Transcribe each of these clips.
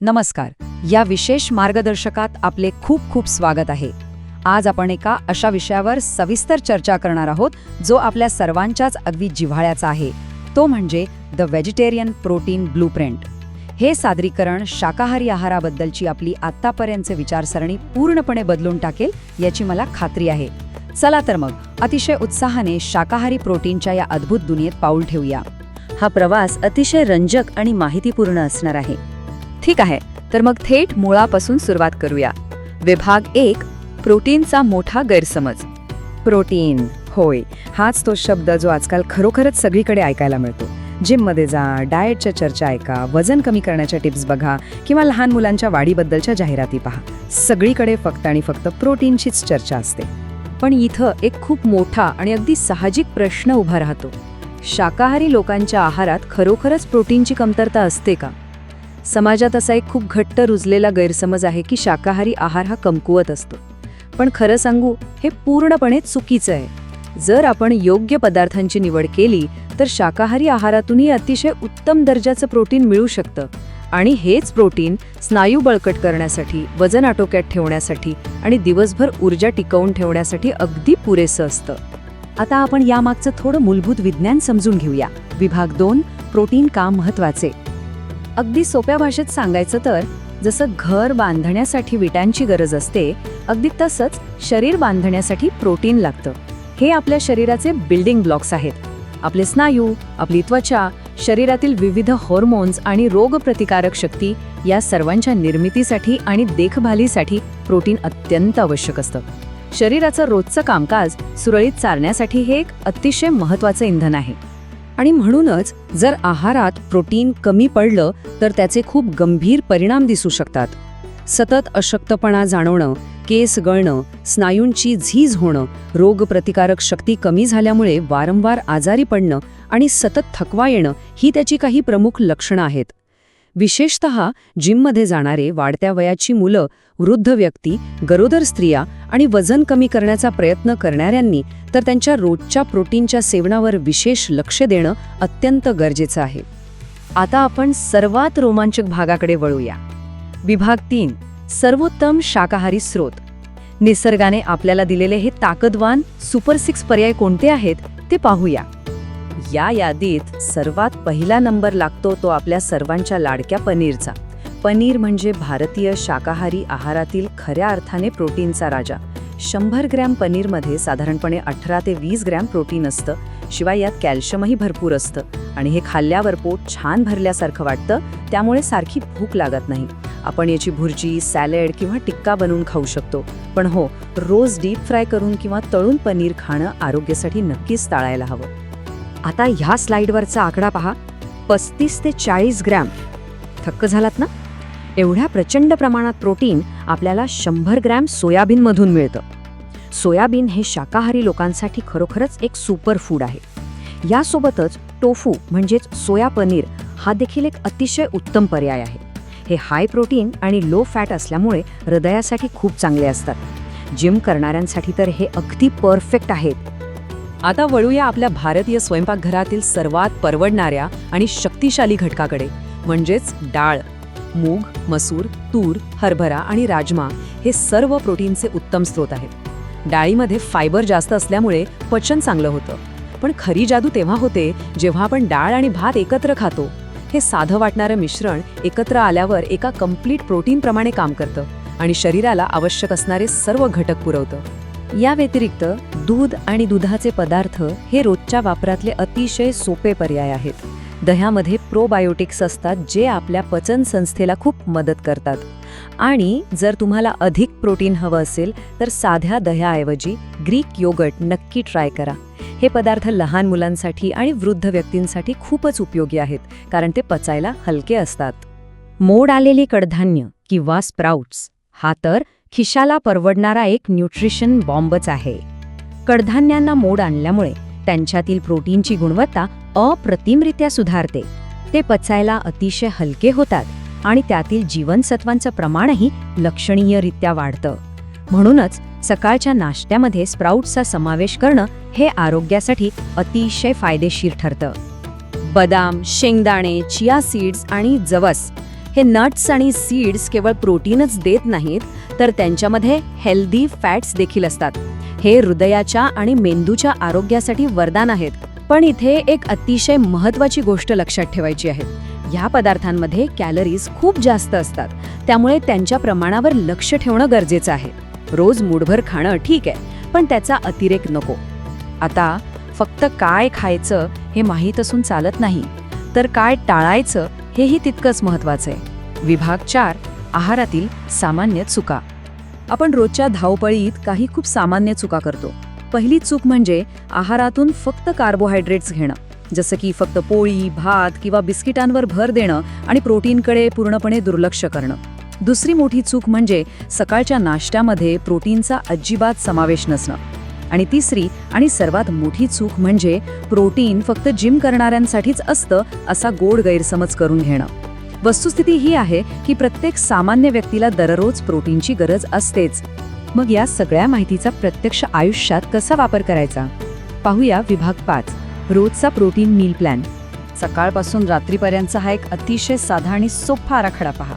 नमस्कार. या विशेष मार्गदर्शकात आपले खूप खूप स्वागत आहे. आज आपण एका अशा विषयावर सविस्तर चर्चा करणार आहोत जो आपल्या सर्वांच्याच अगदी जिव्हाळ्याचा आहे. तो म्हणजे द व्हेजिटेरियन प्रोटीन ब्लूप्रिंट. हे सादरीकरण शाकाहारी आहाराबद्दलची आपली आत्तापर्यंतची विचारसरणी पूर्णपणे बदलून टाकेल याची मला खात्री आहे. चला तर मग अतिशय उत्साहाने शाकाहारी प्रोटीनच्या या अद्भुत दुनियेत पाऊल ठेवूया. हा प्रवास अतिशय रंजक आणि माहितीपूर्ण असणार आहे. ठीक आहे, तर मग थेट मुळापासून सुरुवात करूया. विभाग 1, प्रोटीनचा मोठा गैरसमज. प्रोटीन, होय, हाच तो शब्द जो आजकाल खरोखरच सगळीकडे ऐकायला मिळतो. जिममध्ये जा, डाएटच्या चर्चा ऐका, वजन कमी करण्याच्या टिप्स बघा किंवा लहान मुलांच्या वाढीबद्दलच्या जाहिराती पहा. सगळीकडे फक्त आणि फक्त प्रोटीनचीच चर्चा असते. पण इथं एक खूप मोठा आणि अगदी साहजिक प्रश्न उभा राहतो. शाकाहारी लोकांच्या आहारात खरोखरच प्रोटीनची कमतरता असते का? समाजात असा एक खूप घट्ट रुजलेला गैरसमज आहे की शाकाहारी आहार हा कमकुवत असतो. पण खरं सांगू, हे पूर्णपणे चुकीचं आहे. जर आपण योग्य पदार्थांची निवड केली तर शाकाहारी आहारातूनही अतिशय उत्तम दर्जाचं प्रोटीन मिळू शकतं. आणि हेच प्रोटीन स्नायू बळकट करण्यासाठी, वजन आटोक्यात ठेवण्यासाठी आणि दिवसभर ऊर्जा टिकवून ठेवण्यासाठी अगदी पुरेसं असतं. आता आपण यामागचं थोडं मूलभूत विज्ञान समजून घेऊया. विभाग 2, प्रोटीन का महत्वाचे. अगदी सोप्या भाषेत सांगायचं तर जसं घर बांधण्यासाठी विटांची गरज असते, अगदी तसंच शरीर बांधण्यासाठी प्रोटीन लागतं. हे आपल्या शरीराचे बिल्डिंग ब्लॉक्स आहेत. आपले स्नायू, आपली त्वचा, शरीरातील विविध हॉर्मोन्स आणि रोगप्रतिकारक शक्ती या सर्वांच्या निर्मितीसाठी आणि देखभालीसाठी प्रोटीन अत्यंत आवश्यक असतं. शरीराचं रोजचं कामकाज सुरळीत चालण्यासाठी हे एक अतिशय महत्त्वाचं इंधन आहे. आणि म्हणूनच जर आहारात प्रोटीन कमी पडलं तर त्याचे खूप गंभीर परिणाम दिसू शकतात. सतत अशक्तपणा जाणवणं, केस गळणं, स्नायूंची झीज होणं, रोगप्रतिकारक शक्ती कमी झाल्यामुळे वारंवार आजारी पडणं आणि सतत थकवा येणं ही त्याची काही प्रमुख लक्षणं आहेत. विशेषतः जिममध्ये जाणारे, वाढत्या वयाची मुलं, वृद्ध व्यक्ती, गरोदर स्त्रिया आणि वजन कमी करण्याचा प्रयत्न करणाऱ्यांनी तर त्यांच्या रोजच्या प्रोटीनच्या सेवनावर विशेष लक्ष देणं अत्यंत गरजेचं आहे. आता आपण सर्वात रोमांचक भागाकडे वळूया. विभाग 3, सर्वोत्तम शाकाहारी स्रोत. निसर्गाने आपल्याला दिलेले हे ताकदवान सुपर 6 पर्याय कोणते आहेत ते पाहूया. या यादीत सर्वात पहिला नंबर लागतो तो आपल्या सर्वांच्या लाडक्या पनीरचा. पनीर म्हणजे भारतीय शाकाहारी आहारातील खऱ्या अर्थाने प्रोटीनचा राजा. 100 ग्रॅम पनीरमध्ये साधारणपणे 18 ते 20 ग्रॅम प्रोटीन असतं. शिवाय यात कॅल्शियमही भरपूर असतं आणि हे खाल्ल्यावर पोट छान भरल्यासारखं वाटतं, त्यामुळे सारखी भूक लागत नाही. आपण याची भुर्जी, सॅलड किंवा टिक्का बनवून खाऊ शकतो. पण हो, रोज डीप फ्राय करून किंवा तळून पनीर खाणं आरोग्यासाठी नक्कीच टाळायला हवं. आता ह्या स्लाइडवरचा आकडा पहा, 35 ते 40 ग्रॅम. थक्क झालात ना? एवढ्या प्रचंड प्रमाणात प्रोटीन आपल्याला 100 ग्रॅम सोयाबीनमधून मिळतं. सोयाबीन हे शाकाहारी लोकांसाठी खरोखरच एक सुपर फूड आहे. यासोबतच टोफू म्हणजेच सोया पनीर हा देखील एक अतिशय उत्तम पर्याय आहे. हे हाय प्रोटीन आणि लो फॅट असल्यामुळे हृदयासाठी खूप चांगले असतात. जिम करणाऱ्यांसाठी तर हे अगदी परफेक्ट आहेत. आता वळूया आपल्या भारतीय स्वयंपाकघरातील सर्वात परवडणाऱ्या आणि शक्तिशाली घटकाकडे, म्हणजेच डाळ. मूग, मसूर, तूर, हरभरा आणि राजमा हे सर्व प्रोटीनचे उत्तम स्रोत आहेत. डाळीमध्ये फायबर जास्त असल्यामुळे पचन चांगलं होतं. पण खरी जादू तेव्हा होते जेव्हा आपण डाळ आणि भात एकत्र खातो. हे साधं वाटणारं मिश्रण एकत्र आल्यावर एका कंप्लीट प्रोटीनप्रमाणे काम करतं आणि शरीराला आवश्यक असणारे सर्व घटक पुरवतं. या व्यतिरिक्त दूध आणि दुधाचे पदार्थ हे रोजच्या वापरातले अतिशय सोपे पर्याय आहेत. दह्यामध्ये प्रोबायोटिक्स असतात जे आपल्या पचन संस्थेला खूप मदत करतात. आणि जर तुम्हाला अधिक प्रोटीन हवं असेल तर साध्या दह्याऐवजी ग्रीक योगर्ट नक्की ट्राय करा. हे पदार्थ लहान मुलांसाठी आणि वृद्ध व्यक्तींसाठी खूपच उपयोगी आहेत, कारण ते पचायला हलके असतात. मोड आलेली कडधान्य किंवा स्प्राउट्स हा तर खिशाला परवडणारा एक न्यूट्रिशन बॉम्बच आहे. कडधान्यांना मोड आणल्यामुळे त्यांच्यातील प्रोटीनची गुणवत्ता अप्रतिमरित्या सुधारते. ते पचायला अतिशय हलके होतात आणि त्यातील जीवनसत्वांचं प्रमाणही लक्षणीयरित्या वाढतं. म्हणूनच सकाळच्या नाश्त्यामध्ये स्प्राउट्सचा समावेश करणं हे आरोग्यासाठी अतिशय फायदेशीर ठरतं. बदाम, शेंगदाणे, चिया सीड्स आणि जवस हे नट्स आणि सीड्स केवळ प्रोटीनच देत नाहीत, तर त्यांच्यामध्ये हेल्दी फॅट्स देखील असतात. हे हृदयाच्या आणि मेंदूच्या आरोग्यासाठी वरदान आहेत. पण इथे एक अतिशय महत्त्वाची गोष्ट लक्षात ठेवायची आहे. ह्या पदार्थांमध्ये कॅलरीज खूप जास्त असतात, त्यामुळे त्यांच्या प्रमाणावर लक्ष ठेवणं गरजेचं आहे. रोज मूठभर खाणं ठीक आहे, पण त्याचा अतिरेक नको. आता फक्त काय खायचं हे माहीत असून चालत नाही, तर काय टाळायचं हेही तितकंच महत्त्वाचं आहे. विभाग 4, आहारातील सामान्य चुका. आपण रोजच्या धावपळीत काही खूप सामान्य चुका करतो. पहिली चूक म्हणजे आहारातून फक्त कार्बोहायड्रेट्स घेणं, जसं की फक्त पोळी, भात किंवा बिस्किटांवर भर देणं आणि प्रोटीनकडे पूर्णपणे दुर्लक्ष करणं. दुसरी मोठी चूक म्हणजे सकाळच्या नाश्त्यामध्ये प्रोटीनचा अजिबात समावेश नसणं. आणि तिसरी आणि सर्वात मोठी चूक म्हणजे प्रोटीन फक्त जिम करणाऱ्यांसाठीच असतं असा गोड गैरसमज करून घेणं. वस्तुस्थिती ही आहे की प्रत्येक सामान्य व्यक्तीला दररोज प्रोटीनची गरज असतेच. मग या सगळ्या माहितीचा प्रत्यक्ष आयुष्यात कसा वापर करायचा? पाहूया विभाग 5, रोजचा प्रोटीन मील प्लॅन. सकाळपासून रात्रीपर्यंतचा हा एक अतिशय साधा आणि सोपा आराखडा पहा.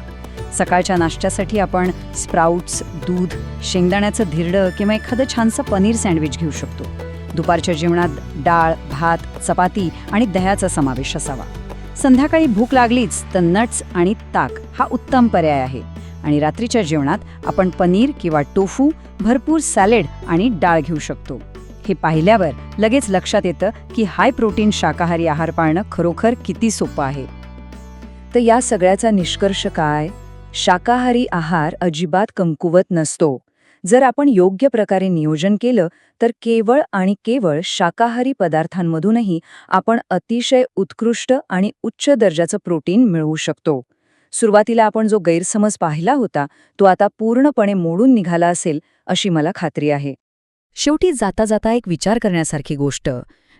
सकाळच्या नाश्त्यासाठी आपण स्प्राउट्स, दूध, शेंगदाण्याचं धिरडं किंवा एखादं छानसं पनीर सँडविच घेऊ शकतो. दुपारच्या जेवणात डाळ, भात, चपाती आणि दह्याचा समावेश असावा. संध्याकाळी भूक लागलीच तर नट्स आणि ताक हा उत्तम पर्याय आहे. आणि रात्रीच्या जेवणात आपण पनीर किंवा टोफू, भरपूर सॅलेड आणि डाळ घेऊ शकतो. हे पाहिल्यावर लगेच लक्षात येतं की हाय प्रोटीन शाकाहारी आहार पाळणं खरोखर किती सोपं आहे. तर या सगळ्याचा निष्कर्ष काय? शाकाहारी आहार अजिबात कमकुवत नसतो. जर आपण योग्य प्रकारे नियोजन केलं तर केवळ आणि केवळ शाकाहारी पदार्थांमधूनही आपण अतिशय उत्कृष्ट आणि उच्च दर्जाचं प्रोटीन मिळवू शकतो. सुरुवातीला आपण जो गैरसमज पाहिला होता तो आता पूर्णपणे मोडून निघाला असेल अशी मला खात्री आहे. शेवटी जाता जाता एक विचार करण्यासारखी गोष्ट,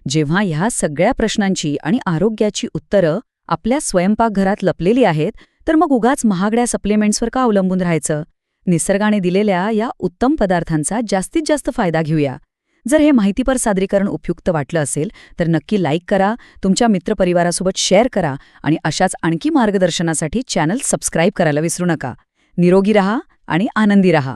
जेव्हा ह्या सगळ्या प्रश्नांची आणि आरोग्याची उत्तरं आपल्या स्वयंपाकघरात लपलेली आहेत, तर मग उगाच महागड्या सप्लिमेंट्सवर का अवलंबून राहायचं? निसर्गाने दिलेल्या या उत्तम पदार्थांचा जास्तीत जास्त फायदा घेऊया. जर हे माहितीपर सादरीकरण उपयुक्त वाटलं असेल तर नक्की लाईक करा, तुमच्या मित्रपरिवारासोबत शेअर करा आणि अशाच आणखी मार्गदर्शनासाठी चॅनल सबस्क्राईब करायला विसरू नका. निरोगी रहा आणि आनंदी रहा.